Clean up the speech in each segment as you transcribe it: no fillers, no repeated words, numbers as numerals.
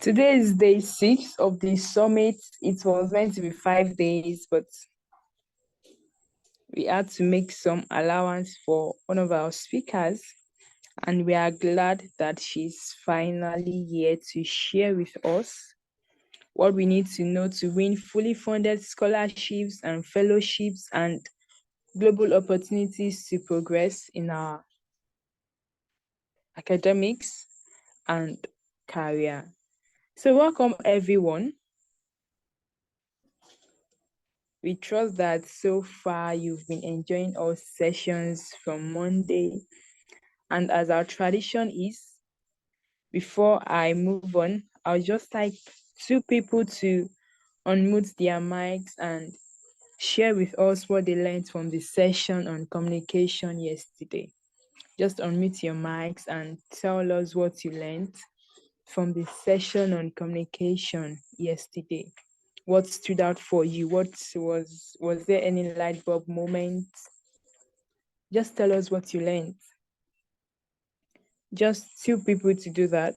Today is day 6 of the summit. It was meant to be 5 days, but we had to make some allowance for one of our speakers, and we are glad that she's finally here to share with us what we need to know to win fully funded scholarships and fellowships and global opportunities to progress in our academics and career. So welcome everyone. We trust that so far you've been enjoying our sessions from Monday. And as our tradition is, before I move on, I would just like 2 people to unmute their mics and share with us what they learned from the session on communication yesterday. Just unmute your mics and tell us what you learned from the session on communication yesterday. What stood out for you? Was there any light bulb moment? Just tell us what you learned. Just 2 people to do that.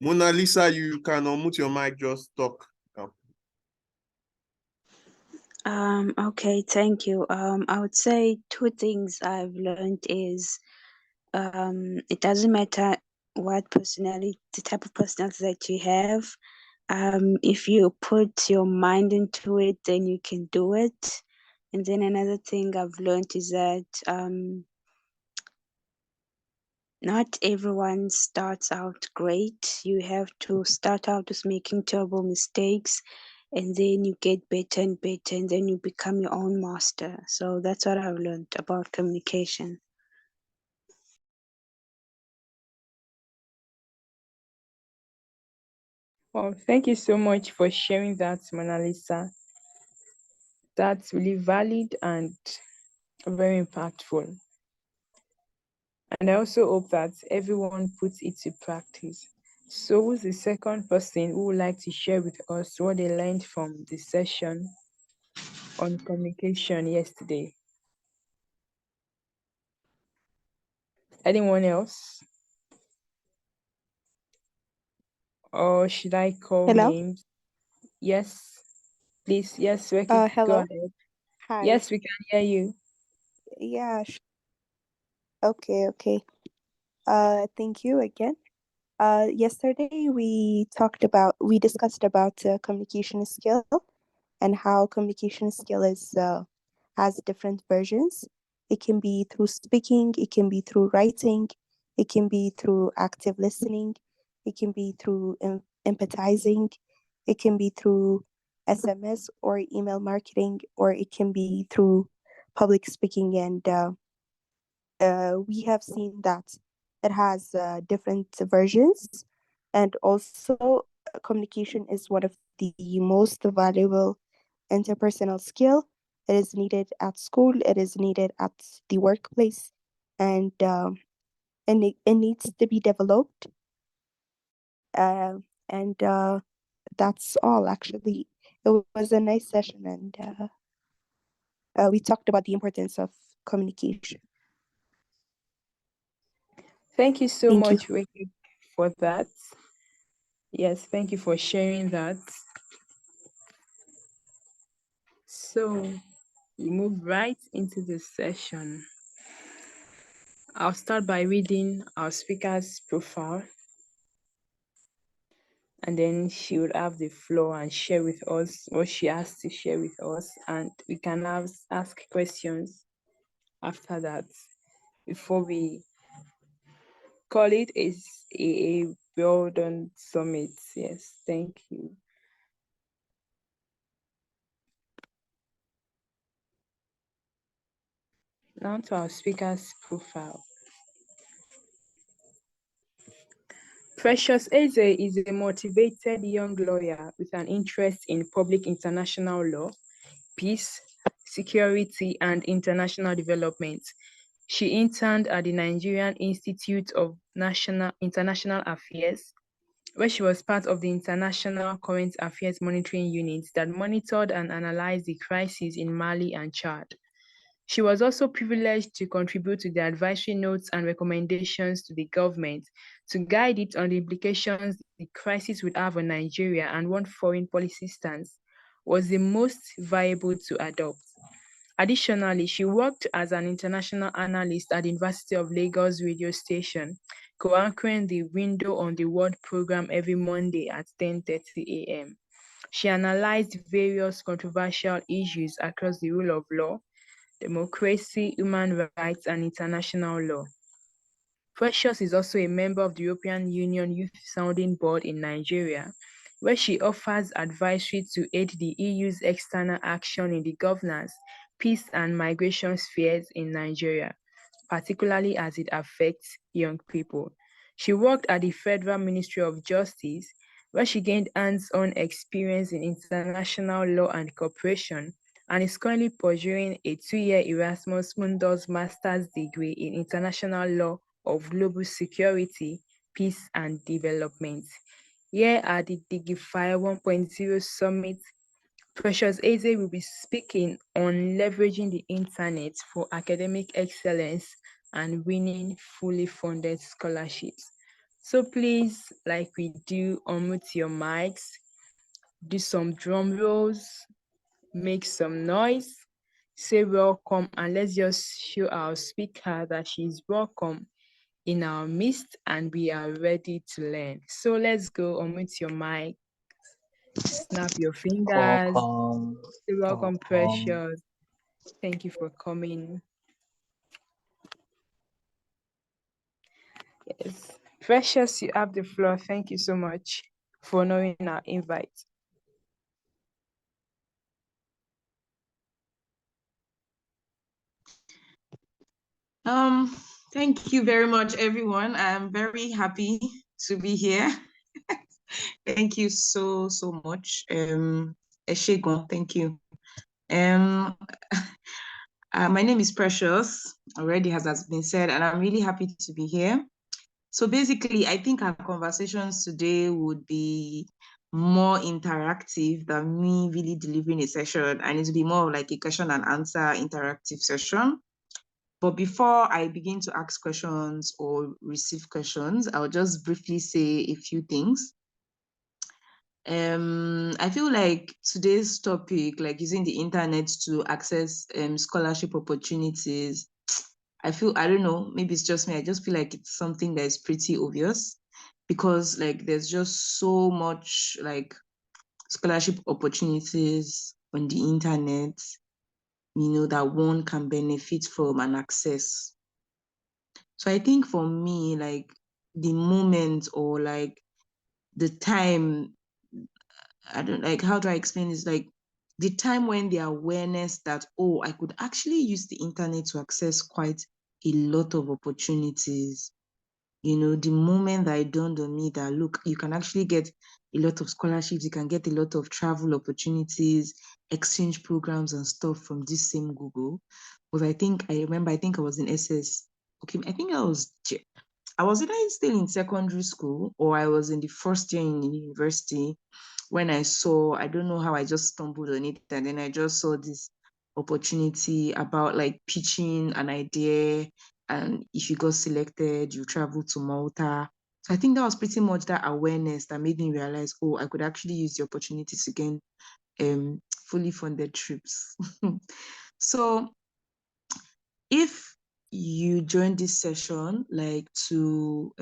Mona Lisa, you can unmute your mic, just talk. Okay, thank you. I would say 2 things I've learned is it doesn't matter what personality, the type of personality that you have. If you put your mind into it, then you can do it. And then another thing I've learned is that not everyone starts out great. You have to start out with making terrible mistakes, and then you get better and better, and then you become your own master. So that's what I've learned about communication. Well, thank you so much for sharing that, Mona Lisa. That's really valid and very impactful. And I also hope that everyone puts it to practice. So who's the second person who would like to share with us what they learned from the session on communication yesterday? Anyone else? Or should I call Hello? names? Yes, please. Yes, Ricky, go Hello. ahead. Hi. Yes, we can hear you. Yeah. Okay. Thank you again. Yesterday we discussed about communication skill and how communication skill has different versions. It can be through speaking, it can be through writing, it can be through active listening, it can be through empathizing, it can be through SMS or email marketing, or it can be through public speaking. And we have seen that it has different versions. And also, communication is one of the most valuable interpersonal skill. It is needed at school, it is needed at the workplace, and it needs to be developed. And that's all, actually. It was a nice session, and we talked about the importance of communication. Thank you so Thank you. much, Ricky, for that. Yes, thank you for sharing that. So we move right into the session. I'll start by reading our speaker's profile, and then she would have the floor and share with us what she has to share with us, and we can ask questions after that before we call it a well done summit. Yes, thank you. Now to our speaker's profile. Precious Eze is a motivated young lawyer with an interest in public international law, peace, security, and international development. She interned at the Nigerian Institute of International Affairs, where she was part of the International Current Affairs Monitoring Unit that monitored and analyzed the crisis in Mali and Chad. She was also privileged to contribute to the advisory notes and recommendations to the government to guide it on the implications the crisis would have on Nigeria and what foreign policy stance was the most viable to adopt. Additionally, she worked as an international analyst at the University of Lagos radio station, co-anchoring the Window on the World program every Monday at 10:30 a.m. She analyzed various controversial issues across the rule of law, democracy, human rights, and international law. Precious is also a member of the European Union Youth Sounding Board in Nigeria, where she offers advisory to aid the EU's external action in the governance, peace, and migration spheres in Nigeria, particularly as it affects young people. She worked at the Federal Ministry of Justice, where she gained hands-on experience in international law and cooperation, and is currently pursuing a 2-year Erasmus Mundus master's degree in international law of global security, peace, and development. Here at the Digify 1.0 Summit, Precious Eze will be speaking on leveraging the internet for academic excellence and winning fully funded scholarships. So please, like we do, unmute your mics, do some drum rolls, make some noise, say welcome, and let's just show our speaker that she's welcome in our midst and we are ready to learn. So let's go, unmute your mic, snap your fingers. Welcome. Say welcome, Welcome. Precious. Thank you for coming. Yes. Precious, you have the floor. Thank you so much for honoring our invite. Thank you very much, everyone. I'm very happy to be here. Thank you so much. Eshegon, thank you. My name is Precious, already as been said, and I'm really happy to be here. So basically, I think our conversations today would be more interactive than me really delivering a session, and it will be more like a question and answer interactive session. But before I begin to ask questions or receive questions, I'll just briefly say a few things. I feel like today's topic, like using the internet to access scholarship opportunities, I don't know, maybe it's just me. I just feel like it's something that is pretty obvious because like there's just so much like scholarship opportunities on the internet, that one can benefit from and access. So I think for me, like the moment or like the time, how do I explain this? Like the time when the awareness that, oh, I could actually use the internet to access quite a lot of opportunities. The moment that it dawned on me that, look, you can actually get a lot of scholarships, you can get a lot of travel opportunities, exchange programs and stuff from this same Google. Because I remember I was in SS. Okay, I think I was either still in secondary school or I was in the first year in university when I saw, I don't know how I just stumbled on it, and then I just saw this opportunity about like pitching an idea, and if you got selected, you travel to Malta. So I think that was pretty much that awareness that made me realize, oh, I could actually use the opportunity to gain fully funded trips. So if you join this session, like to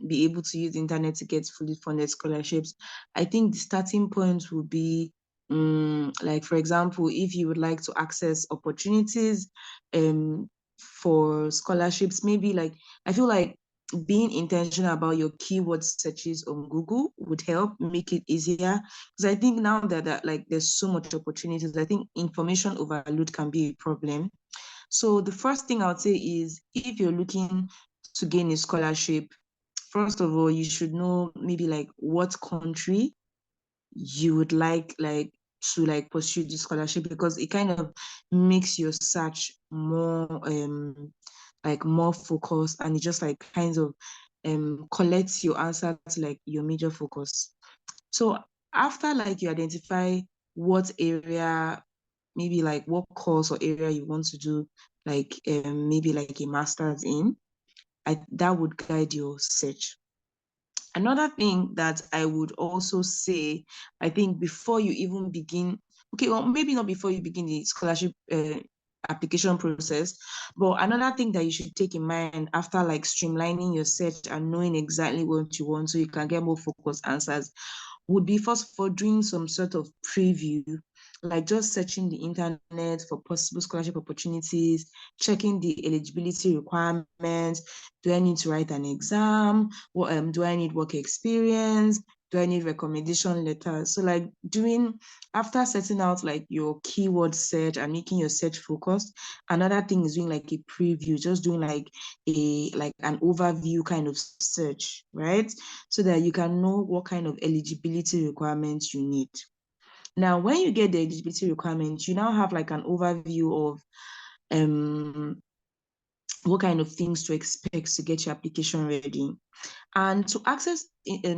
be able to use the internet to get fully funded scholarships, I think the starting point would be, like, for example, if you would like to access opportunities for scholarships, maybe like, I feel like being intentional about your keyword searches on Google would help make it easier. Because I think now that like there's so much opportunities, I think information overload can be a problem. So the first thing I would say is if you're looking to gain a scholarship, first of all, you should know maybe like what country you would like to like pursue the scholarship, because it kind of makes your search more like more focused, and it just like kind of collects your answer to like your major focus. So after like you identify what area, maybe like what course or area you want to do, like maybe like a master's in, that would guide your search. Another thing that I would also say, I think before you even begin, okay, well, maybe not before you begin the scholarship application process, but another thing that you should take in mind after like streamlining your search and knowing exactly what you want so you can get more focused answers would be, first of all, doing some sort of preview, like just searching the internet for possible scholarship opportunities, checking the eligibility requirements. Do I need to write an exam? What do I need work experience? Do I need recommendation letters? So like after setting out like your keyword search and making your search focused, another thing is doing like a preview, just doing like an overview kind of search, right? So that you can know what kind of eligibility requirements you need. Now, when you get the eligibility requirements, you now have like an overview of what kind of things to expect to get your application ready. And to access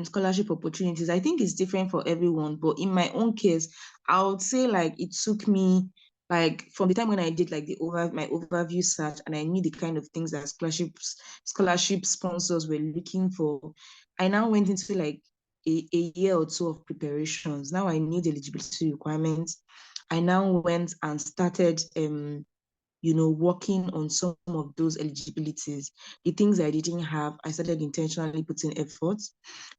scholarship opportunities, I think it's different for everyone. But in my own case, I would say like it took me like from the time when I did like my overview search and I knew the kind of things that scholarship sponsors were looking for, I now went into like a year or two of preparations. Now I knew the eligibility requirements. I now went and started working on some of those eligibilities. The things I didn't have, I started intentionally putting effort.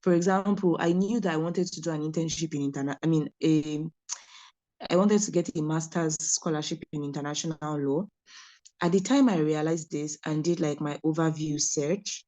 For example, I knew that I wanted to do an internship in I wanted to get a master's scholarship in international law. At the time I realized this and did like my overview search,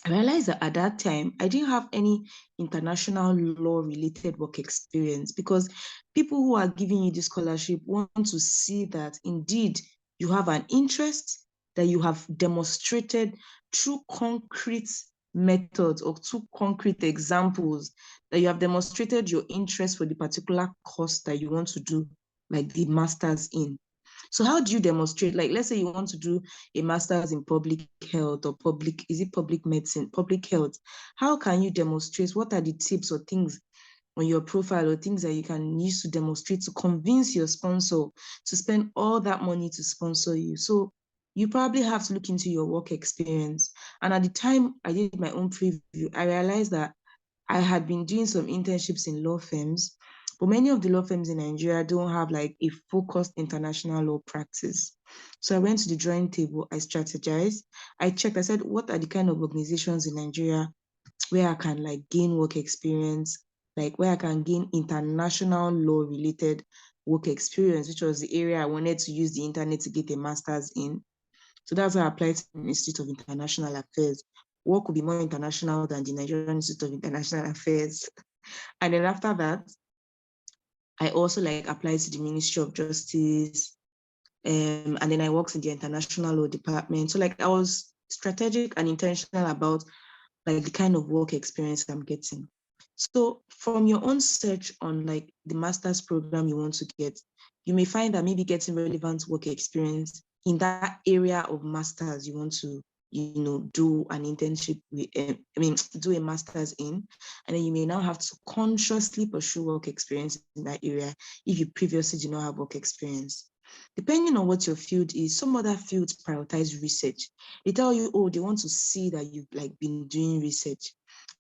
I realized that at that time, I didn't have any international law related work experience, because people who are giving you the scholarship want to see that indeed you have an interest, that you have demonstrated through concrete methods or through concrete examples, that you have demonstrated your interest for the particular course that you want to do, like the master's in. So how do you demonstrate? Like, let's say you want to do a master's in public health or public medicine, public health. How can you demonstrate? What are the tips or things on your profile or things that you can use to demonstrate to convince your sponsor to spend all that money to sponsor you? So you probably have to look into your work experience. And at the time I did my own preview, I realized that I had been doing some internships in law firms, but many of the law firms in Nigeria don't have like a focused international law practice. So I went to the drawing table, I strategized, I checked, I said, what are the kind of organizations in Nigeria where I can like gain work experience, like where I can gain international law related work experience, which was the area I wanted to use the internet to get a master's in. So that's why I applied to the Institute of International Affairs. What could be more international than the Nigerian Institute of International Affairs? And then after that, I also like applied to the Ministry of Justice. And then I worked in the International Law Department. So like I was strategic and intentional about like the kind of work experience I'm getting. So from your own search on like the master's program you want to get, you may find that maybe getting relevant work experience in that area of masters you want to, do an internship with, do a master's in, and then you may now have to consciously pursue work experience in that area if you previously did not have work experience. Depending on what your field is, some other fields prioritize research. They tell you, oh, they want to see that you've like been doing research.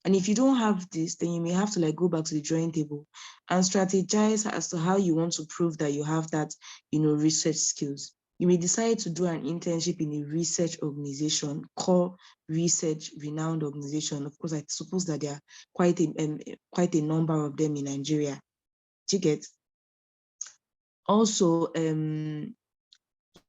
And if you don't have this, then you may have to like go back to the drawing table and strategize as to how you want to prove that you have that, research skills. You may decide to do an internship in a research organization, core research renowned organization. Of course, I suppose that there are quite a number of them in Nigeria. Do you get? Also, you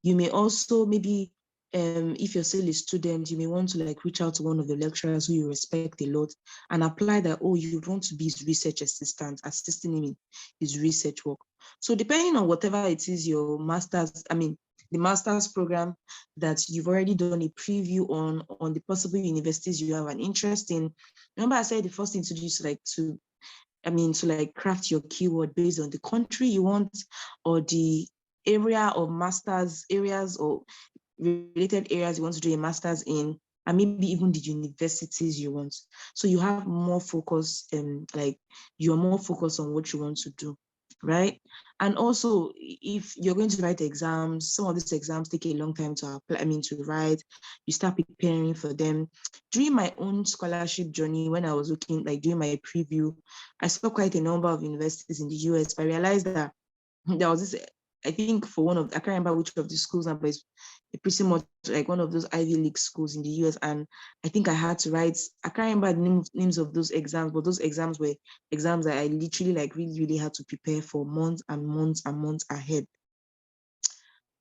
may also maybe, if you're still a student, you may want to like reach out to one of the lecturers who you respect a lot and apply that, oh, you want to be his research assistant, assisting him in his research work. So depending on whatever it is your master's, the master's program that you've already done a preview on the possible universities you have an interest in. Remember, I said the first thing to do is to craft your keyword based on the country you want, or the area of master's areas or related areas you want to do a master's in, and maybe even the universities you want. So you have more focus, you're more focused on what you want to do, right? And also, if you're going to write exams, some of these exams take a long time to apply, to write. You start preparing for them. During my own scholarship journey, when I was doing my preview, I saw quite a number of universities in the US, but I realized that there was this, I think for one of, I can't remember which of the schools, but it's pretty much like one of those Ivy League schools in the US. And I think I had to write, I can't remember the names of those exams, but those exams were exams that I literally really had to prepare for months and months and months ahead.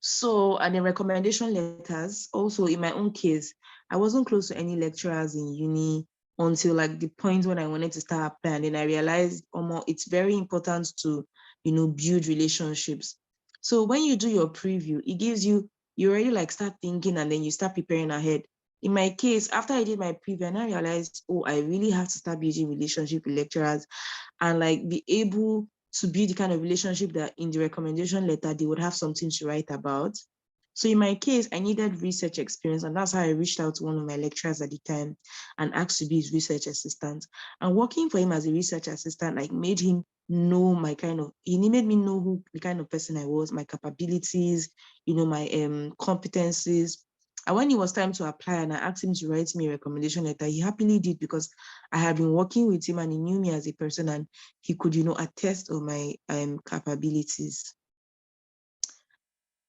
So, and the recommendation letters, also in my own case, I wasn't close to any lecturers in uni until the point when I wanted to start applying. And then I realized it's very important to, build relationships. So when you do your preview, it gives you already start thinking, and then you start preparing ahead. In my case, after I did my preview, and I realized, oh, I really have to start building relationship with lecturers and be able to build the kind of relationship that in the recommendation letter, they would have something to write about. So in my case, I needed research experience, and that's how I reached out to one of my lecturers at the time and asked to be his research assistant. And working for him as a research assistant, made him know he made me know who the kind of person I was, my capabilities, my competencies. And when it was time to apply and I asked him to write me a recommendation letter, he happily did, because I had been working with him and he knew me as a person and he could, attest on my capabilities.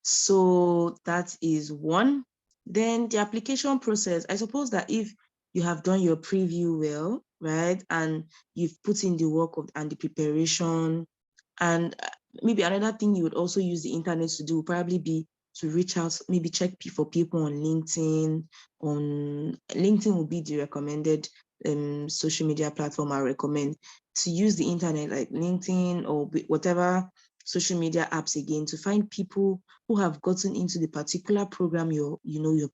So that is one. Then the application process, I suppose that if you have done your preview well, right, and you've put in the work and the preparation, and maybe another thing you would also use the internet to do would probably be to reach out, maybe check for people on LinkedIn. On LinkedIn would be the recommended social media platform I recommend, to use the internet like LinkedIn or whatever social media apps again, to find people who have gotten into the particular program you're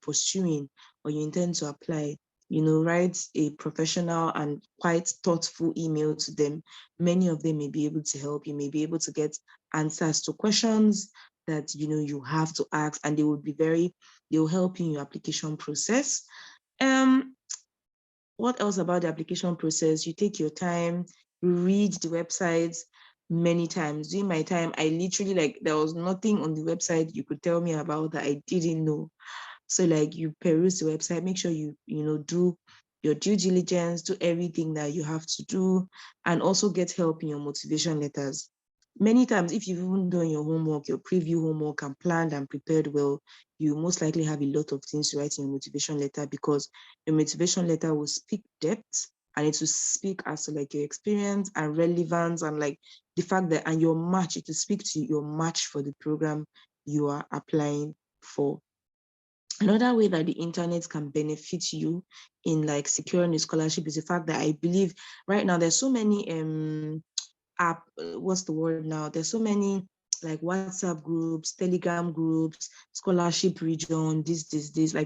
pursuing or you intend to apply. Write a professional and quite thoughtful email to them. Many of them may be able to help. You may be able to get answers to questions that you have to ask, and they'll help you in your application process. What else about the application process? You take your time, read the websites many times. During my time, I literally there was nothing on the website you could tell me about that I didn't know. So you peruse the website, make sure you do your due diligence, do everything that you have to do, and also get help in your motivation letters. Many times, if you've even done your homework, your preview homework, and planned and prepared well, you most likely have a lot of things to write in your motivation letter, because your motivation letter will speak depth, and it will speak as to your experience and relevance, and the fact that, and your match, it will speak to your match for the program you are applying for. Another way that the internet can benefit you in securing a scholarship is the fact that I believe right now there's so many what's the word now? There's so many WhatsApp groups, Telegram groups, scholarship region, this,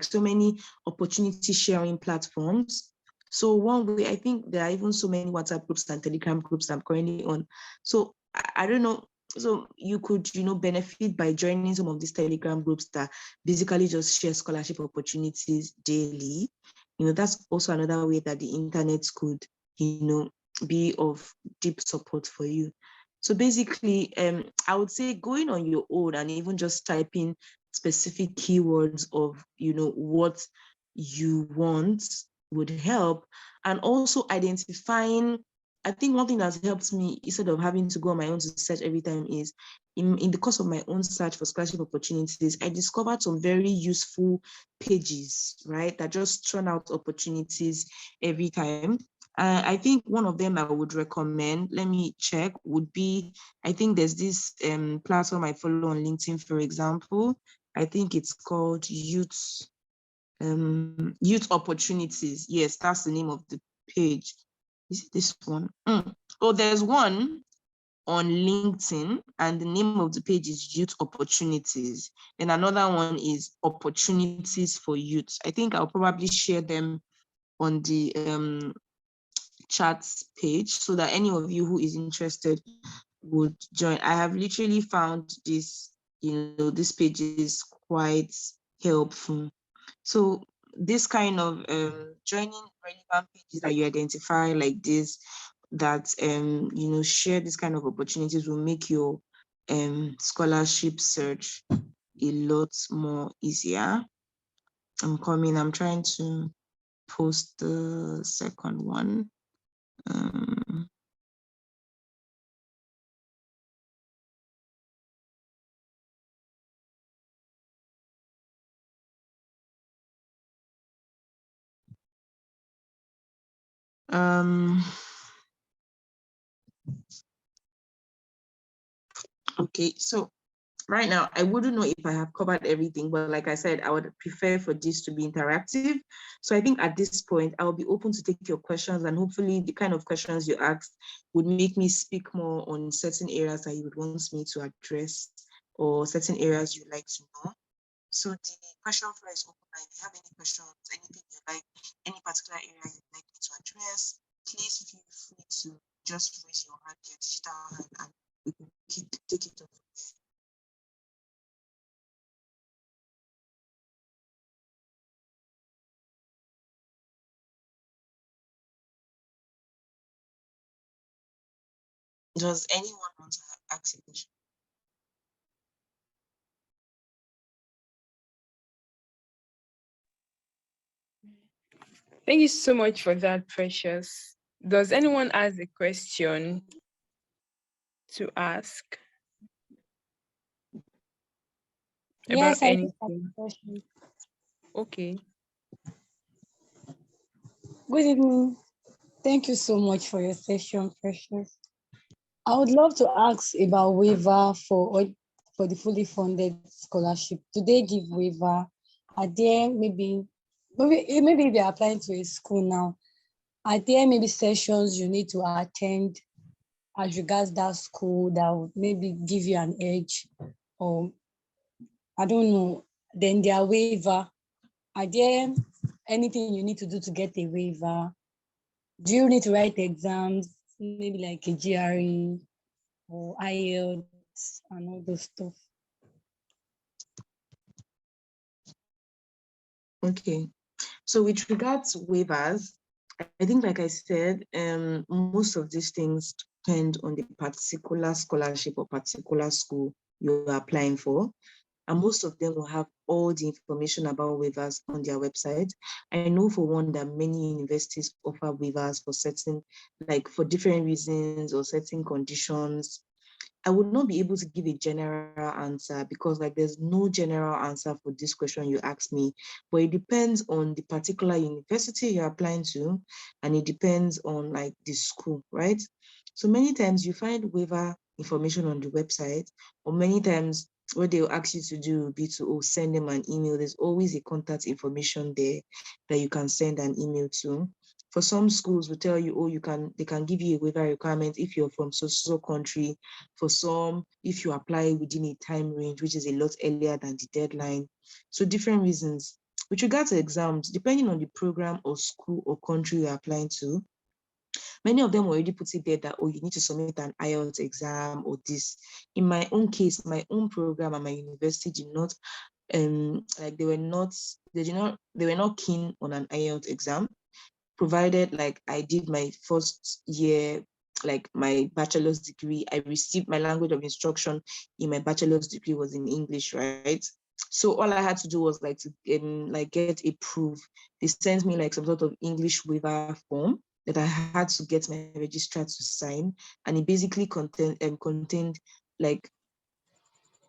so many opportunity sharing platforms. So one way, I think there are even so many WhatsApp groups and Telegram groups I'm currently on. So I don't know. So you could, benefit by joining some of these Telegram groups that basically just share scholarship opportunities daily. That's also another way that the internet could, be of deep support for you. So basically, I would say going on your own and even just typing specific keywords of, what you want would help. And also identifying, I think one thing that's helped me instead of having to go on my own to search every time is in the course of my own search for scholarship opportunities, I discovered some very useful pages, right, that just churn out opportunities every time. I think one of them I would recommend, let me check, would be, I think there's this platform I follow on LinkedIn, for example. I think it's called Youth Opportunities. Yes, that's the name of the page. Is it this one? Oh, there's one on LinkedIn, and the name of the page is Youth Opportunities. And another one is Opportunities for Youth. I think I'll probably share them on the chats page so that any of you who is interested would join. I have literally found this, this page is quite helpful. So this kind of joining relevant pages that you identify like this, that share this kind of opportunities, will make your scholarship search a lot more easier. I'm trying to post the second one. Okay, so right now, I wouldn't know if I have covered everything, but like I said, I would prefer for this to be interactive. So I think at this point, I'll be open to take your questions, and hopefully the kind of questions you asked would make me speak more on certain areas that you would want me to address, or certain areas you'd like to know. So the question floor is open. If you have any questions, anything you like, any particular area you'd like me to address, please feel free to just raise your hand, your digital hand, and we can take it up. Does anyone want to ask a question? Thank you so much for that, Precious. Does anyone have a question to ask about Yes, I do have anything? a question. Okay. Good evening. Thank you so much for your session, Precious. I would love to ask about waiver for the fully funded scholarship. Do they give waiver? Are there maybe they're applying to a school now? Are there maybe sessions you need to attend as regards that school that would maybe give you an edge, or I don't know? Then their waiver. Are there anything you need to do to get a waiver? Do you need to write exams, maybe like a GRE or IELTS and all those stuff? Okay. So with regards to waivers, I think, like I said, most of these things depend on the particular scholarship or particular school you're applying for. And most of them will have all the information about waivers on their website. I know for one that many universities offer waivers for certain, like for different reasons or certain conditions. I would not be able to give a general answer, because like there's no general answer for this question you asked me, but it depends on the particular university you're applying to, and it depends on like the school, right? So many times you find waiver information on the website, or many times what they'll ask you to do will be to send them an email. There's always a contact information there that you can send an email to. For some schools will tell you, they can give you a waiver requirement if you're from so country. For some, if you apply within a time range, which is a lot earlier than the deadline. So different reasons. With regard to exams, depending on the program or school or country you're applying to, many of them already put it there that, you need to submit an IELTS exam or this. In my own case, my own program and my university did not, like they were not keen on an IELTS exam, provided like I did my first year, like my bachelor's degree. I received my language of instruction in my bachelor's degree was in English, right? So all I had to do was like to get a proof. They sent me like some sort of English waiver form that I had to get my registrar to sign, and it basically contained like,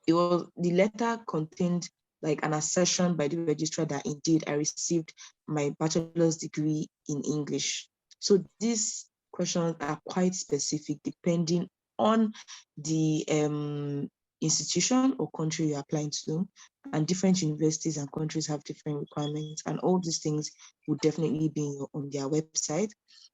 the letter contained like an assertion by the registrar that indeed I received my bachelor's degree in English. So these questions are quite specific depending on the institution or country you're applying to, and different universities and countries have different requirements, and all these things would definitely be on their website.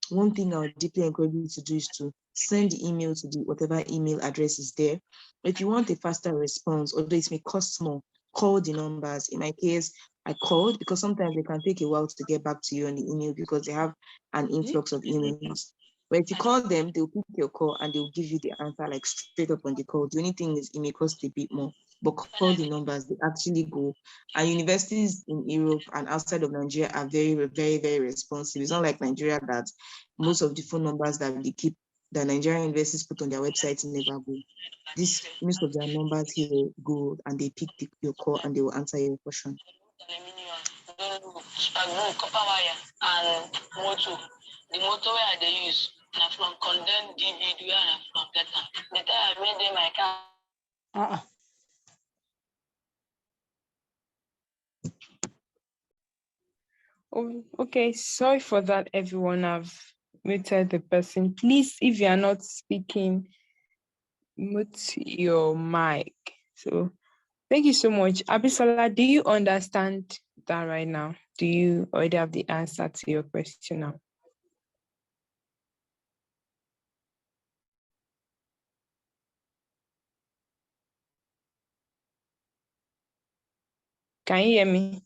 One thing I would deeply encourage you to do is to send the email to the whatever email address is there. If you want a faster response, although it may cost more, call the numbers. In my case, I called because sometimes it can take a while to get back to you on the email because they have an influx of emails. But if you call them, they'll pick your call and they'll give you the answer like straight up on the call. The only thing is it may cost a bit more, but call the numbers, they actually go. And universities in Europe and outside of Nigeria are very, very, very responsive. It's not like Nigeria that most of the phone numbers that they keep, the Nigerian universities put on their website never go. Most of their numbers here go and they pick your call and they will answer your question. The motor where they use now from condemned DVD where I from that the time I made them I can't. Oh, okay, sorry for that, everyone. I've muted the person. Please, if you are not speaking, mute your mic. So thank you so much. Abisola, do you understand that right now? Do you already have the answer to your question now? Can you hear me?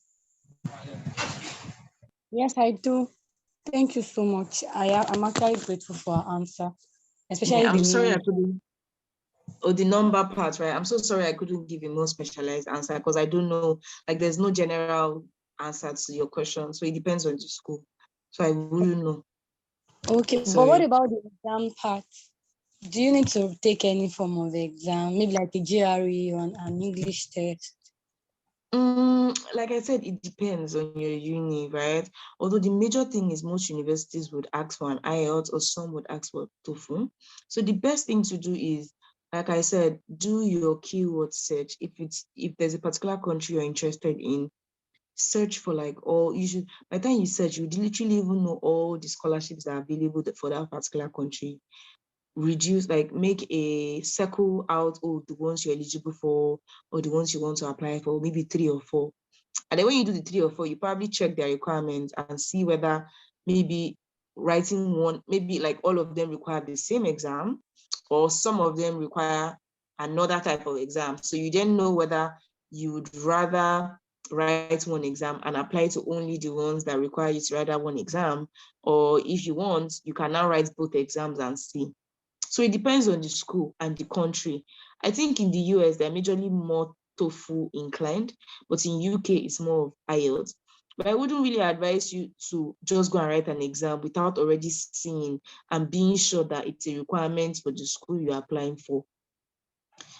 Yes, I do. Thank you so much. I'm actually grateful for our answer, especially Yeah, I'm the sorry I new. couldn't. Oh, the number part, right? I'm so sorry I couldn't give a more specialized answer because I don't know, like there's no general answer to your question. So it depends on the school. So I wouldn't know. Okay, but what Sorry. about the exam part? Do you need to take any form of exam, maybe like a GRE or an English test? Like I said, it depends on your uni, right? Although the major thing is most universities would ask for an IELTS or some would ask for TOEFL. So the best thing to do is, like I said, do your keyword search. If there's a particular country you're interested in, search for like all you should. By the time you search, you literally even know all the scholarships that are available for that particular country. Reduce, like make a circle out, oh, the ones you're eligible for or the ones you want to apply for, maybe 3 or 4. And then when you do the 3 or 4, you probably check their requirements and see whether maybe writing one, maybe like all of them require the same exam or some of them require another type of exam. So you then know whether you would rather write one exam and apply to only the ones that require you to write that one exam, or if you want, you can now write both exams and see. So it depends on the school and the country. I think in the US, they're majorly more TOEFL inclined, but in UK, it's more of IELTS. But I wouldn't really advise you to just go and write an exam without already seeing and being sure that it's a requirement for the school you're applying for.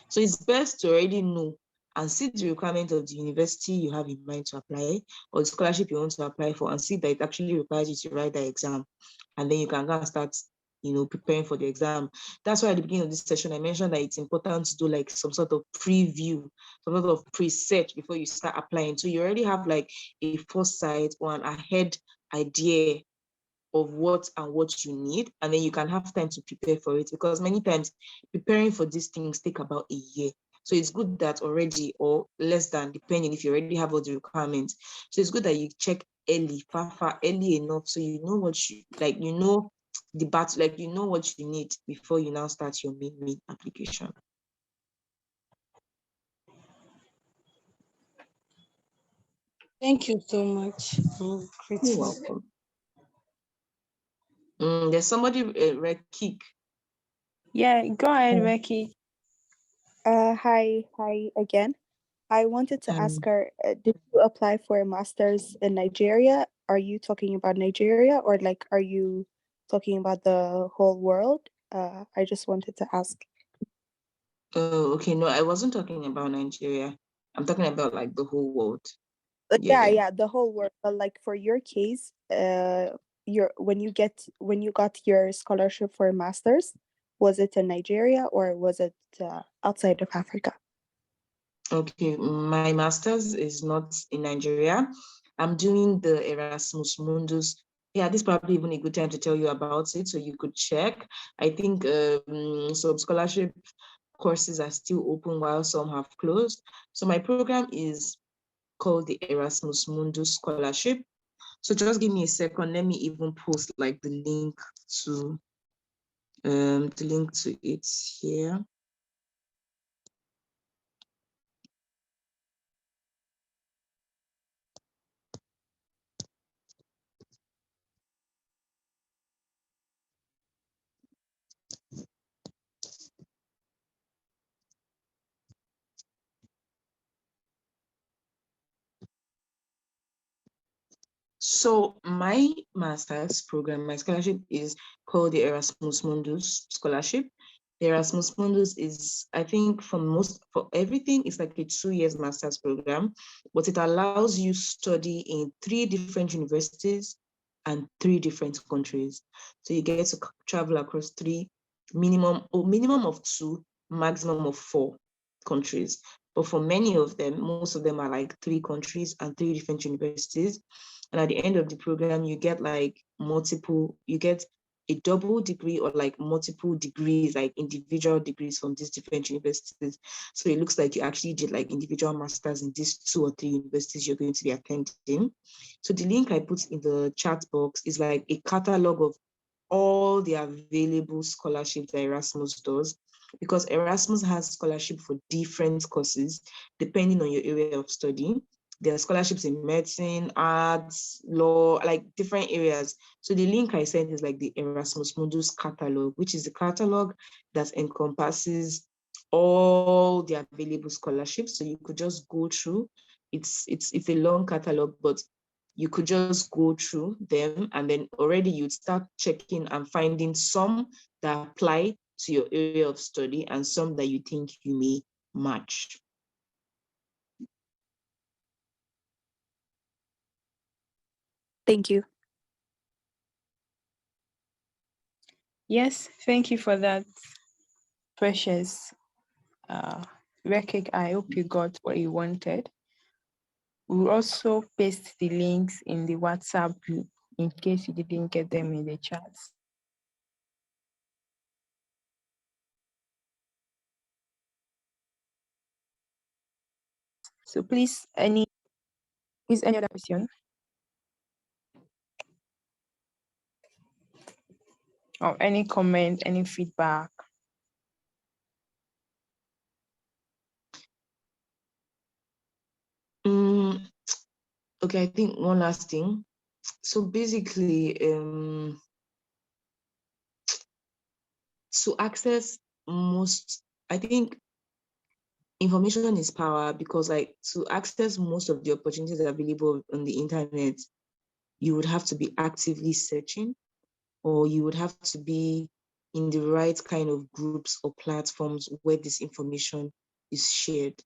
So it's best to already know and see the requirement of the university you have in mind to apply or the scholarship you want to apply for and see that it actually requires you to write that exam. And then you can go and start, preparing for the exam. That's why at the beginning of this session, I mentioned that it's important to do like some sort of preview, some sort of pre-search before you start applying. So you already have like a foresight or an ahead idea of what you need, and then you can have time to prepare for it, because many times preparing for these things take about a year. So it's good that already, or less than, depending if you already have all the requirements. So it's good that you check early, far early enough, so you know what you like, the battle, like you know what you need before you now start your main application. Thank you so much. I'm You're grateful. welcome. There's somebody, Red Kick. Yeah, go ahead, Becky. Hi again. I wanted to ask her, did you apply for a master's in Nigeria? Are you talking about Nigeria, or like, are you talking about the whole world? I just wanted to ask. Oh, okay. No, I wasn't talking about Nigeria. I'm talking about like the whole world. Yeah, the whole world. But like for your case, when you got your scholarship for a master's, was it in Nigeria or was it outside of Africa? Okay, my master's is not in Nigeria. I'm doing the Erasmus Mundus. Yeah, this is probably even a good time to tell you about it so you could check. I think some scholarship courses are still open while some have closed. So my program is called the Erasmus Mundus Scholarship. So just give me a second. Let me even post like the link to it here. So my master's program, my scholarship is called the Erasmus Mundus Scholarship. The Erasmus Mundus is, I think, for everything, it's like a 2 years master's program, but it allows you study in 3 different universities and 3 different countries. So you get to travel across 3, minimum of 2, maximum of 4 countries. But for many of them, most of them are like 3 countries and 3 different universities. And at the end of the program, you get you get a double degree or like multiple degrees, like individual degrees from these different universities. So it looks like you actually did like individual masters in these 2 or 3 universities you're going to be attending. So the link I put in the chat box is like a catalog of all the available scholarships that Erasmus does, because Erasmus has scholarship for different courses depending on your area of study. There are scholarships in medicine, arts, law, like different areas. So the link I sent is like the Erasmus Mundus catalog, which is the catalog that encompasses all the available scholarships. So you could just go through. It's a long catalog, but you could just go through them, and then already you'd start checking and finding some that apply to your area of study and some that you think you may match. Thank you. Yes, thank you for that, Precious. Rekik, I hope you got what you wanted. We'll also paste the links in the WhatsApp group in case you didn't get them in the chats. So please, any other question? Or any comment, any feedback? Okay, I think one last thing. So basically, to access most, I think information is power, because like to access most of the opportunities available on the internet, you would have to be actively searching, or you would have to be in the right kind of groups or platforms where this information is shared.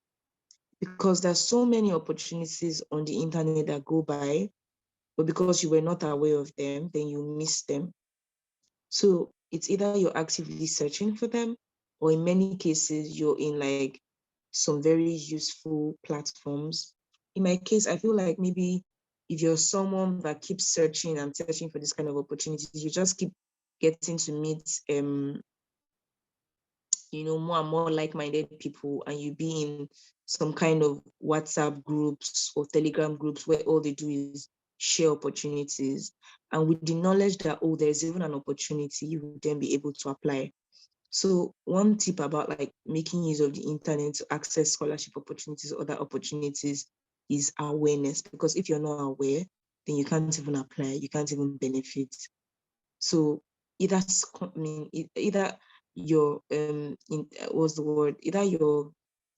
Because there's so many opportunities on the internet that go by, but because you were not aware of them, then you miss them. So it's either you're actively searching for them, or in many cases, you're in like some very useful platforms. In my case, I feel like maybe if you're someone that keeps searching and searching for this kind of opportunities, you just keep getting to meet more and more like-minded people, and you be in some kind of WhatsApp groups or Telegram groups where all they do is share opportunities. And with the knowledge that, oh, there's even an opportunity, you will then be able to apply. So one tip about like making use of the internet to access scholarship opportunities, other opportunities, is awareness. Because if you're not aware, then you can't even apply, you can't even benefit. So either either you're what's the word? Either you're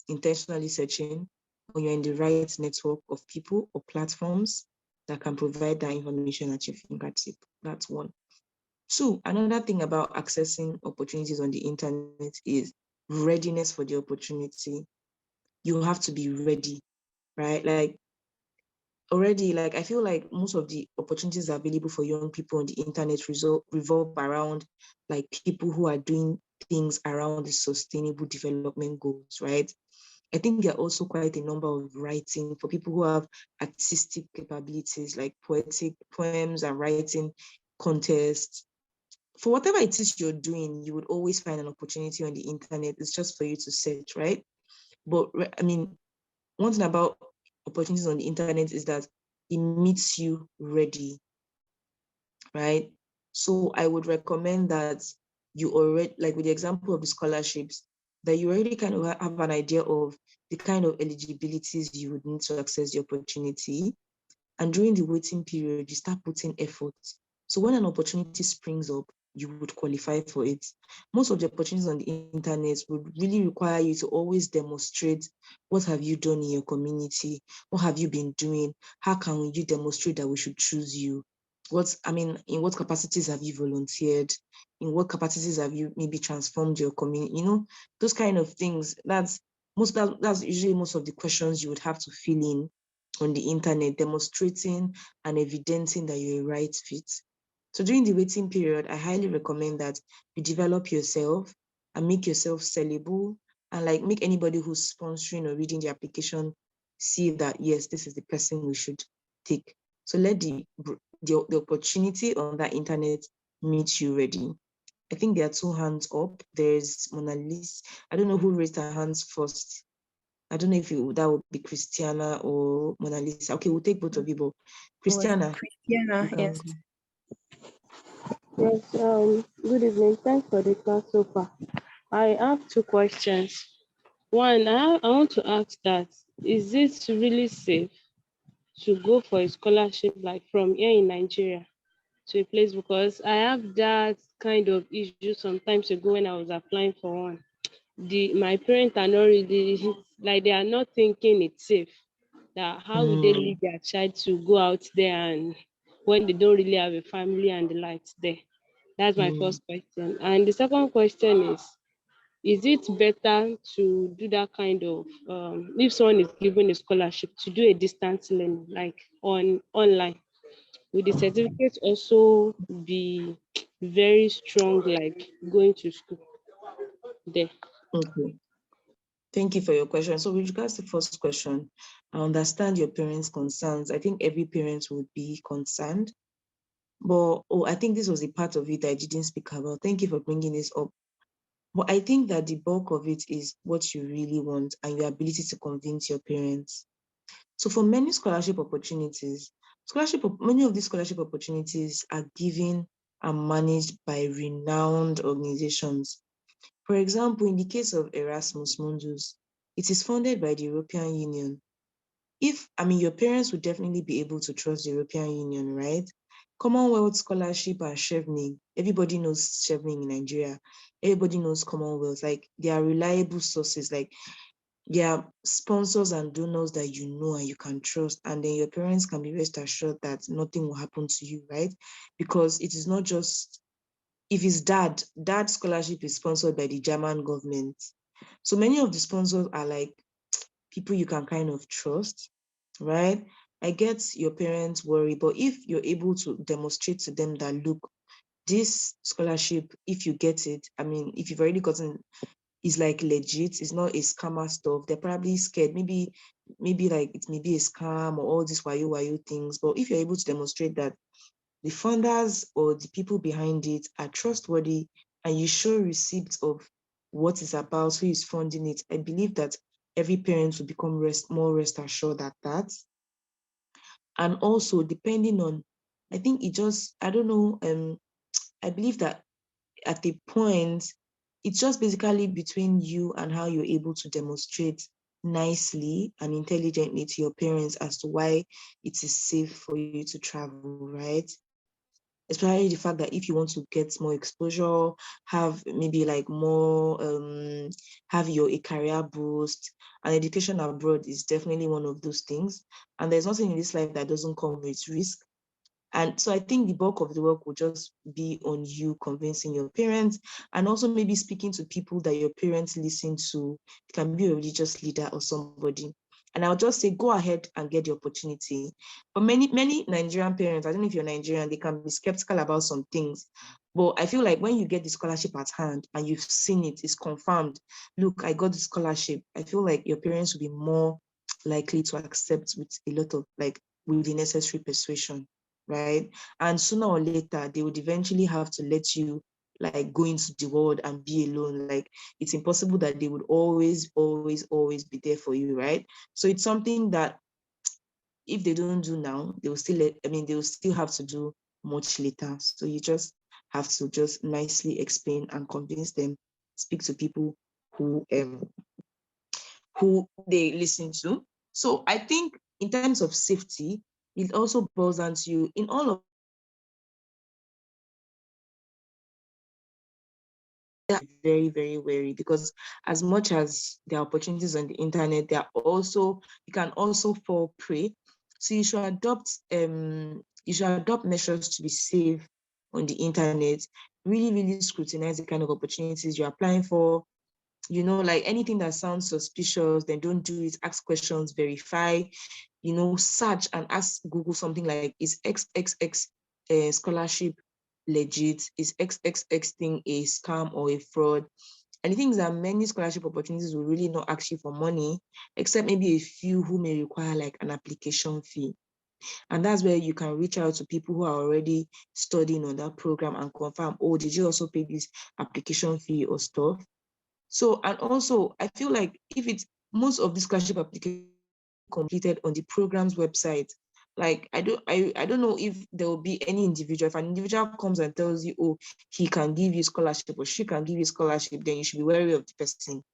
intentionally searching, or you're in the right network of people or platforms that can provide that information at your fingertip. That's one. Two, another thing about accessing opportunities on the internet is readiness for the opportunity. You have to be ready, right? Like already, like I feel like most of the opportunities available for young people on the internet revolve around like people who are doing things around the sustainable development goals, right? I think there are also quite a number of writing for people who have artistic capabilities, like poetic poems and writing contests, for whatever it is you're doing, you would always find an opportunity on the internet. It's just for you to search, right? But I mean, one thing about opportunities on the internet is that it meets you ready, right? So I would recommend that you already, like with the example of the scholarships, that you already kind of have an idea of the kind of eligibilities you would need to access the opportunity. And during the waiting period, you start putting effort. So when an opportunity springs up, you would qualify for it. Most of the opportunities on the internet would really require you to always demonstrate what have you done in your community, what have you been doing, how can you demonstrate that we should choose you. In what capacities have you volunteered? In what capacities have you maybe transformed your community? Those kind of things. That's usually most of the questions you would have to fill in on the internet, demonstrating and evidencing that you're a right fit. So during the waiting period, I highly recommend that you develop yourself and make yourself sellable, and like make anybody who's sponsoring or reading the application see that, yes, this is the person we should take. So let the opportunity on that internet meet you ready. I think there are two hands up. There's Mona Lisa. I don't know who raised her hands first. I don't know if that would be Christiana or Mona Lisa. Okay, we'll take both of you, but Christiana, Christiana, you can yes. go. Yes, good evening. Thanks for the class so far. I have two questions. One, I want to ask that, is it really safe to go for a scholarship like from here in Nigeria to a place? Because I have that kind of issue sometimes ago when I was applying for one. My parents are not really, like, they are not thinking it's safe. That how would they leave their child to go out there and when they don't really have a family and the likes there? That's my first question. And the second question is it better to do that kind of, if someone is given a scholarship, to do a distance learning, like online? Would the certificate also be very strong, like going to school there? Okay. Thank you for your question. So with regards to the first question, I understand your parents' concerns. I think every parent would be concerned. But I think this was a part of it I didn't speak about. Thank you for bringing this up. But I think that the bulk of it is what you really want and your ability to convince your parents. So for many scholarship opportunities, many of these scholarship opportunities are given and managed by renowned organizations. For example, in the case of Erasmus Mundus, it is funded by the European Union. Your parents would definitely be able to trust the European Union, right? Commonwealth Scholarship and Chevening. Everybody knows Chevening in Nigeria. Everybody knows Commonwealth. Like, they are reliable sources. Like, they are sponsors and donors that you know and you can trust. And then your parents can be rest assured that nothing will happen to you, right? Because it is not just, if it's dad scholarship is sponsored by the German government. So many of the sponsors are like people you can kind of trust, right? I get your parents worry, but if you're able to demonstrate to them that, look, this scholarship, if you get it, if you've already gotten, is like legit, it's not a scammer stuff. They're probably scared. Maybe like it may be a scam or all these wayo things. But if you're able to demonstrate that the funders or the people behind it are trustworthy and you show receipts of what it's about, who is funding it, I believe that every parent will become more rest assured at that. And also, depending on, I think it just, I don't know, I believe that at a point, it's just basically between you and how you're able to demonstrate nicely and intelligently to your parents as to why it is safe for you to travel, right? Especially the fact that if you want to get more exposure, have maybe like more, have a career boost, and education abroad is definitely one of those things. And there's nothing in this life that doesn't come with risk. And so I think the bulk of the work will just be on you convincing your parents, and also maybe speaking to people that your parents listen to. It can be a religious leader or somebody. And I'll just say, go ahead and get the opportunity. But many Nigerian parents, I don't know if you're Nigerian, they can be skeptical about some things. But I feel like when you get the scholarship at hand and you've seen it, it's confirmed, look, I got the scholarship, I feel like your parents will be more likely to accept with a lot of, like, with the necessary persuasion, right? And sooner or later, they would eventually have to let you like go into the world and be alone. Like it's impossible that they would always be there for you, right? So it's something that if they don't do now, they will they will still have to do much later. So you just have to just nicely explain and convince them, speak to people who they listen to. So I think in terms of safety, it also boils down to you in all of very, very wary, because as much as there are opportunities on the internet, there are also, you can also fall prey. So you should adopt measures to be safe on the internet. Really, really scrutinize the kind of opportunities you're applying for. You know, like anything that sounds suspicious, then don't do it. Ask questions, verify. You know, search and ask Google something like, is XXX scholarship legit? Is XXX thing a scam or a fraud? And the thing is that many scholarship opportunities will really not ask you for money, except maybe a few who may require like an application fee. And that's where you can reach out to people who are already studying on that program and confirm, oh, did you also pay this application fee or stuff? So, and also, I feel like if it's most of the scholarship applications completed on the program's website, like I don't know if there will be any individual. If an individual comes and tells you, oh, he can give you scholarship or she can give you scholarship, then you should be wary of the person.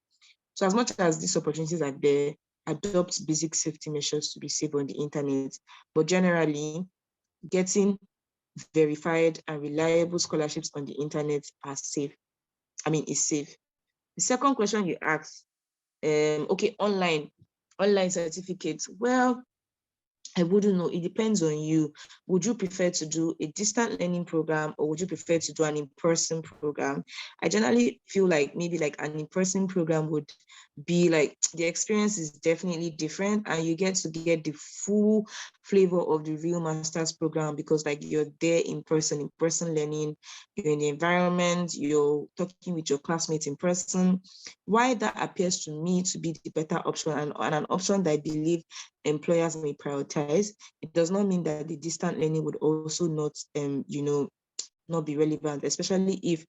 So as much as these opportunities are there, adopt basic safety measures to be safe on the internet. But generally, getting verified and reliable scholarships on the internet are safe. Is safe. The second question you asked, okay, online certificates. Well, I wouldn't know. It depends on you. Would you prefer to do a distant learning program or would you prefer to do an in-person program? I generally feel like maybe like an in-person program would be like, the experience is definitely different and you get to get the full flavor of the real master's program because like you're there in person learning, you're in the environment, you're talking with your classmates in person. Why that appears to me to be the better option and an option that I believe employers may prioritize, it does not mean that the distant learning would also not, not be relevant, especially if,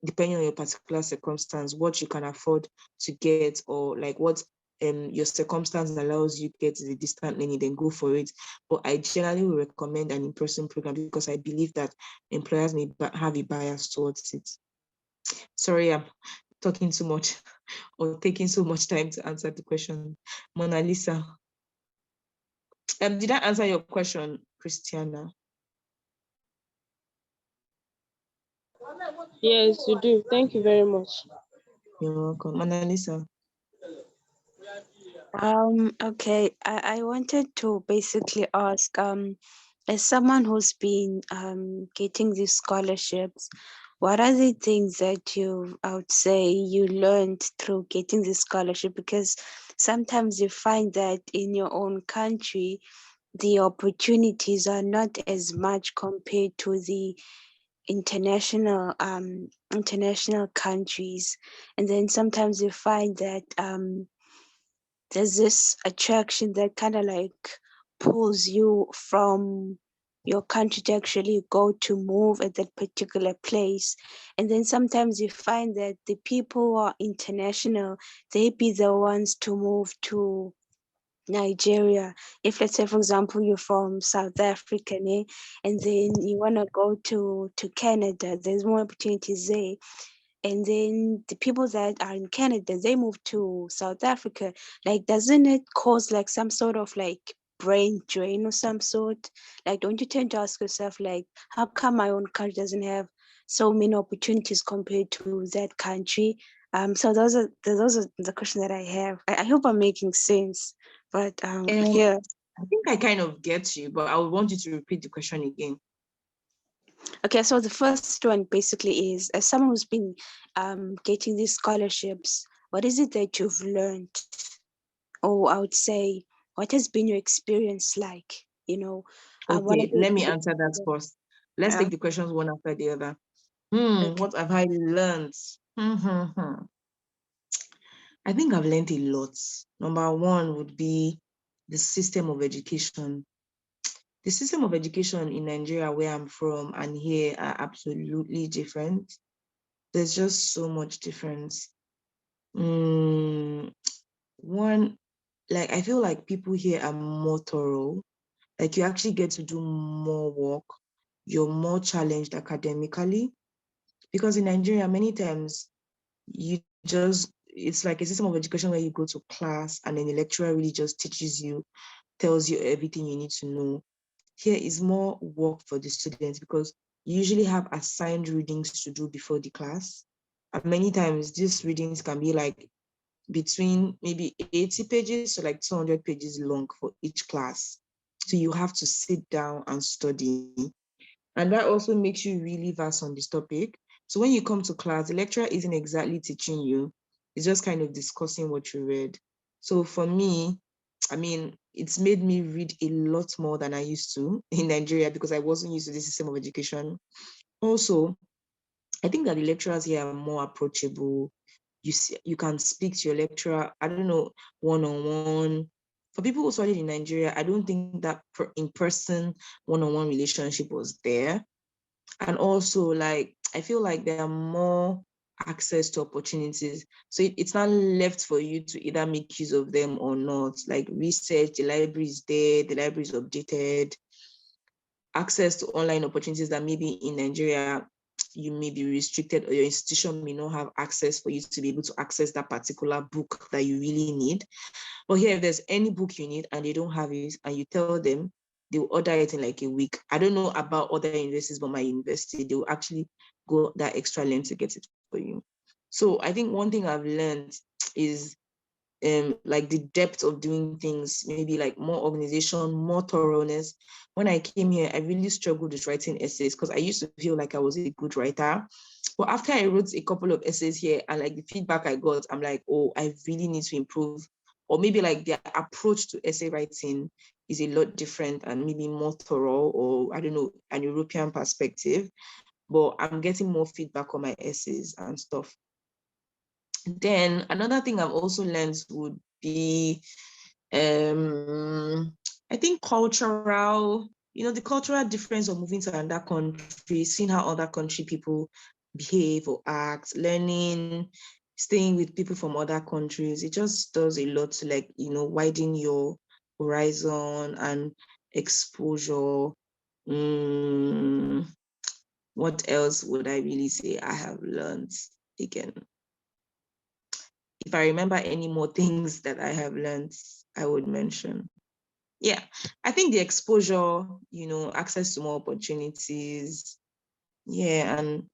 depending on your particular circumstance, what you can afford to get or like what your circumstance allows you to get the distant learning, then go for it. But I generally will recommend an in-person program because I believe that employers may have a bias towards it. Sorry, I'm talking too much or taking so much time to answer the question. Mona Lisa. Did I answer your question, Christiana? Yes, you do. Thank you very much. You're welcome. Mona Lisa. Okay, I wanted to basically ask, as someone who's been getting these scholarships, what are the things that I would say you learned through getting this scholarship? Because sometimes you find that in your own country, the opportunities are not as much compared to the international countries, and then sometimes you find that there's this attraction that kind of like pulls you from your country to actually go to move at that particular place. And then sometimes you find that the people who are international, they be the ones to move to Nigeria. If let's say, for example, you're from South Africa, and then you want to go to Canada, there's more opportunities there. And then the people that are in Canada, they move to South Africa. Like, doesn't it cause like some sort of like brain drain or some sort? Like, don't you tend to ask yourself, like, how come my own country doesn't have so many opportunities compared to that country? So those are the questions that I have. I hope I'm making sense. But yeah. I think I kind of get you, but I would want you to repeat the question again. Okay, so the first one basically is, as someone who's been getting these scholarships, what is it that you've learned? Or I would say, what has been your experience like? Okay, let me answer that first. Let's take the questions one after the other. Okay. What have I learned? I think I've learned a lot. Number one would be the system of education. The system of education in Nigeria, where I'm from, and here are absolutely different. there's just so much difference. One, like, I feel like people here are more thorough. Like, you actually get to do more work. You're more challenged academically. Because in Nigeria, many times it's like a system of education where you go to class and then the lecturer really just teaches you, tells you everything you need to know. Here is more work for the students because you usually have assigned readings to do before the class. And many times these readings can be like between maybe 80 pages to like 200 pages long for each class. So you have to sit down and study. And that also makes you really vast on this topic. So when you come to class, the lecturer isn't exactly teaching you, it's just kind of discussing what you read. So for me, I mean, it's made me read a lot more than I used to in Nigeria because I wasn't used to this system of education. Also, I think that the lecturers here are more approachable. You can speak to your lecturer, I don't know, one-on-one. For people who studied in Nigeria, I don't think that in-person one-on-one relationship was there. And also, like, I feel like there are more access to opportunities. So it's not left for you to either make use of them or not. Like research, the library is there, the library is updated, access to online opportunities that maybe in Nigeria you may be restricted or your institution may not have access for you to be able to access that particular book that you really need. But here, if there's any book you need and they don't have it and you tell them, they'll order it in like a week. I don't know about other universities, but my university, they'll actually go that extra length to get it for you. So I think one thing I've learned is like the depth of doing things, maybe like more organization, more thoroughness. When I came here, I really struggled with writing essays because I used to feel like I was a good writer. But after I wrote a couple of essays here and like the feedback I got, I'm like, oh, I really need to improve. Or maybe like their approach to essay writing is a lot different and maybe more thorough, or I don't know, an European perspective. But I'm getting more feedback on my essays and stuff. Then another thing I've also learned would be, I think cultural, the cultural difference of moving to another country, seeing how other country people behave or act, learning, staying with people from other countries. It just does a lot to like, widen your horizon and exposure. What else would I really say I have learned again? If I remember any more things that I have learned, I would mention. Yeah, I think the exposure, access to more opportunities. Yeah, and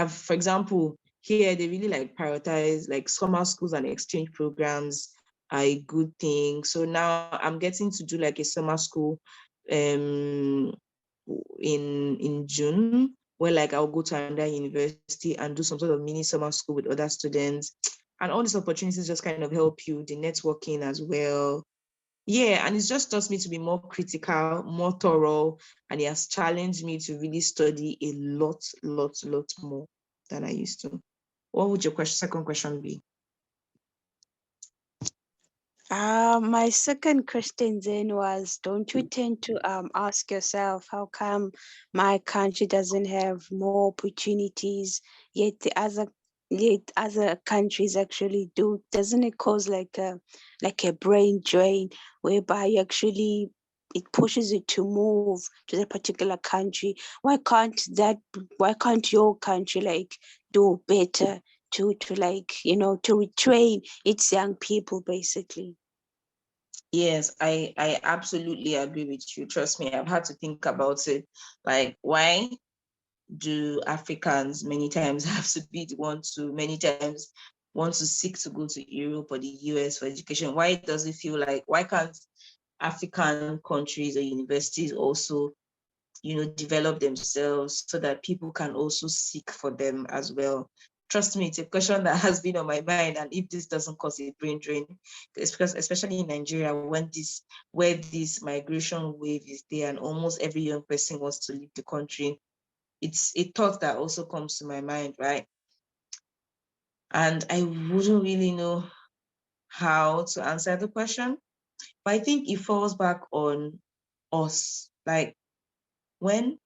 for example, here they really like prioritize like summer schools and exchange programs are a good thing. So now I'm getting to do like a summer school in June, where like I'll go to another university and do some sort of mini summer school with other students. And all these opportunities just kind of help you, the networking as well. Yeah, and it's just taught me to be more critical, more thorough, and it has challenged me to really study a lot more than I used to. What would your second question be? My second question then was, don't you tend to ask yourself how come my country doesn't have more opportunities, yet other countries actually do? Doesn't it cause like a brain drain whereby you actually it pushes you to move to the particular country? Why can't your country like do better to like to retrain its young people basically? Yes, I absolutely agree with you. Trust me, I've had to think about it. Like, why do Africans many times have to be the one to many times want to seek to go to Europe or the US for education? Why does it feel like, why can't African countries or universities also, develop themselves so that people can also seek for them as well? Trust me, it's a question that has been on my mind. And if this doesn't cause a brain drain, it's because especially in Nigeria, where this migration wave is there and almost every young person wants to leave the country, it's a thought that also comes to my mind, right? And I wouldn't really know how to answer the question, but I think it falls back on us. Like, when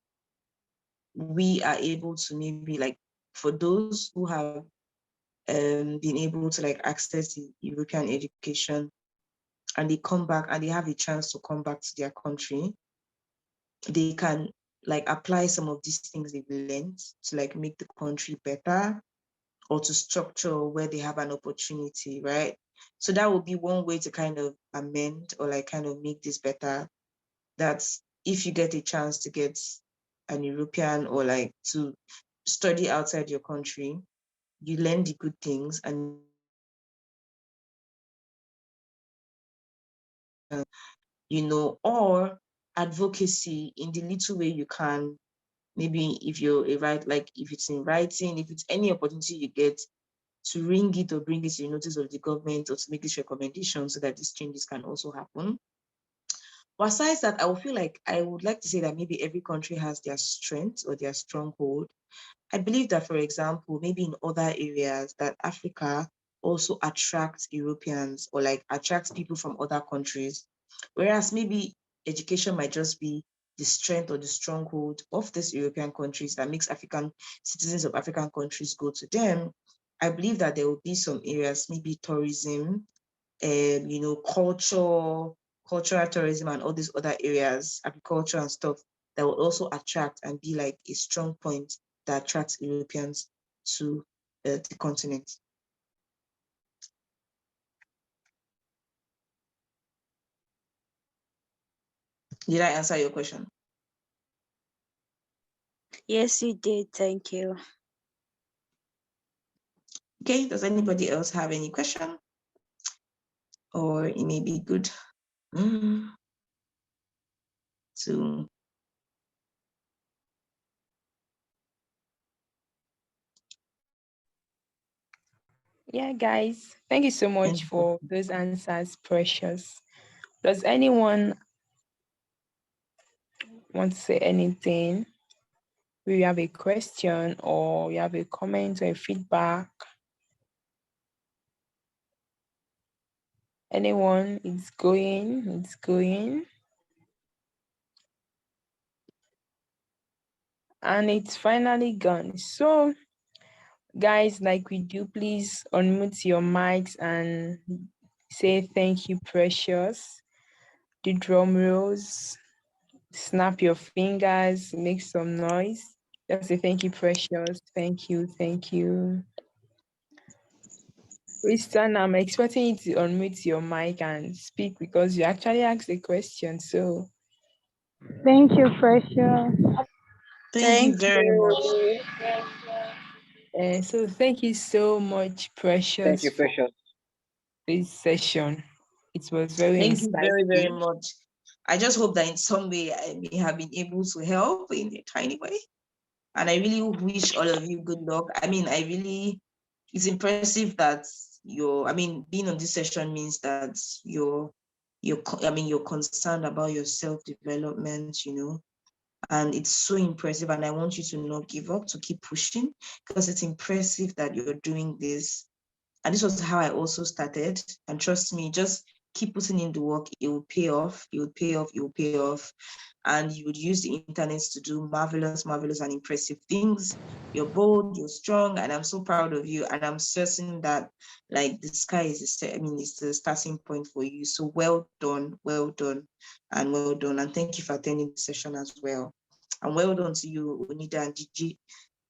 we are able to maybe like for those who have been able to like access the European education and they come back and they have a chance to come back to their country, they can like apply some of these things they've learned to like make the country better or to structure where they have an opportunity, right? So that would be one way to kind of amend or like kind of make this better. That's if you get a chance to get an European or like to study outside your country, you learn the good things and or advocacy in the little way you can. Maybe if you're a like if it's in writing, if it's any opportunity you get to ring it or bring it to the notice of the government or to make this recommendation so that these changes can also happen. But besides that, I would like to say that maybe every country has their strength or their stronghold. I believe that, for example, maybe in other areas that Africa also attracts Europeans or like attracts people from other countries, whereas maybe education might just be the strength or the stronghold of these European countries that makes African citizens of African countries go to them. I believe that there will be some areas, maybe tourism, cultural tourism and all these other areas, agriculture and stuff, that will also attract and be like a strong point that attracts Europeans to the continent. Did I answer your question? Yes, you did. Thank you. Okay, does anybody else have any question? Or it may be good to Yeah, guys, thank you so much for those answers, Precious. Does anyone want to say anything? Do you have a question or you have a comment or a feedback? Anyone? It's going. And it's finally gone. So, guys, like we do, please unmute your mics and say thank you, Precious. The drum rolls, snap your fingers, make some noise. Just say thank you, Precious. Thank you, thank you. Christian, I'm expecting you to unmute your mic and speak because you actually asked a question. So Thank you, Precious. thank you very much. so thank you so much, Precious, Thank you, for Precious. this session. It was very Thank you very, very insightful. much. I just hope that in some way I may have been able to help in a tiny way. And I really wish all of you good luck. I mean, it's impressive that being on this session means that you're concerned about your self-development, and it's so impressive. And I want you to not give up, to keep pushing, because it's impressive that you're doing this. And this was how I also started. And trust me, just keep putting in the work. It will pay off. It will pay off. It will pay off. And you would use the internet to do marvelous, marvelous and impressive things. You're bold, you're strong, and I'm so proud of you. And I'm certain that like the sky is it's the starting point for you. So well done, and well done. And thank you for attending the session as well. And well done to you, Onida and DG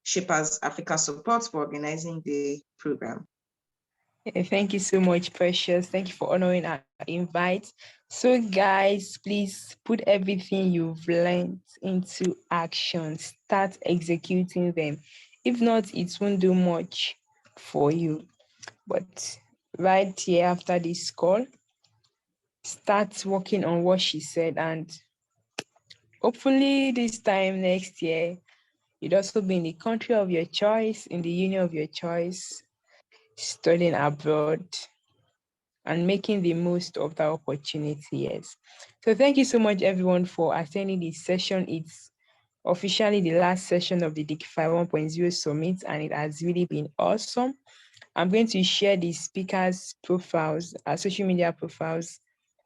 Shapers Africa Support, for organizing the program. Thank you so much, Precious. Thank you for honoring our invite. So, guys, please put everything you've learned into action. Start executing them. If not, it won't do much for you. But right here after this call, start working on what she said, and hopefully this time next year, you'd also be in the country of your choice, in the union of your choice, studying abroad and making the most of that opportunity. Yes. So thank you so much, everyone, for attending this session. It's officially the last session of the Digify 1.0 Summit, and it has really been awesome. I'm going to share the speakers' profiles, our social media profiles,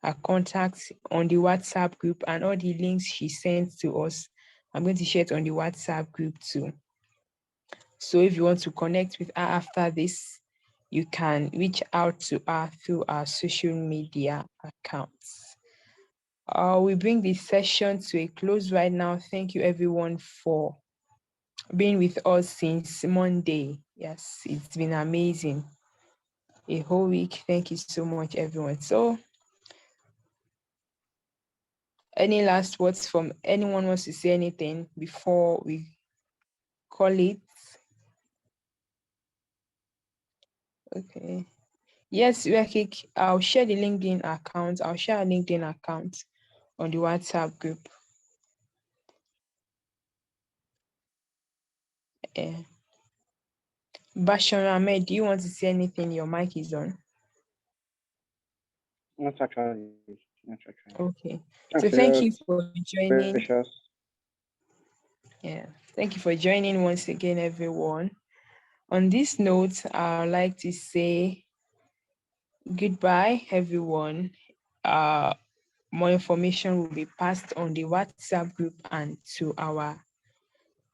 our contacts on the WhatsApp group, and all the links she sent to us. I'm going to share it on the WhatsApp group too. So if you want to connect with her after this, you can reach out to her through our social media accounts. We bring this session to a close right now. Thank you everyone for being with us since Monday. Yes, it's been amazing. A whole week. Thank you so much, everyone. So, any last words from anyone wants to say anything before we call it? Okay. Yes, Rekik, I'll share the LinkedIn account. I'll share a LinkedIn account on the WhatsApp group. Bashar Ahmed, do you want to say anything? Your mic is on. Not actually. Not actually. Okay. Thanks So to thank you, you for joining. Precious. Yeah. Thank you for joining once again, everyone. On this note, I'd like to say goodbye, everyone. More information will be passed on the WhatsApp group and to our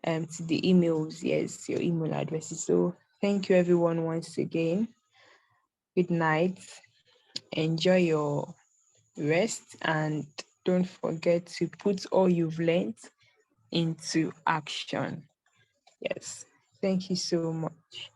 to the emails. Yes, your email addresses. So thank you, everyone, once again. Good night. Enjoy your rest and don't forget to put all you've learned into action. Yes. Thank you so much.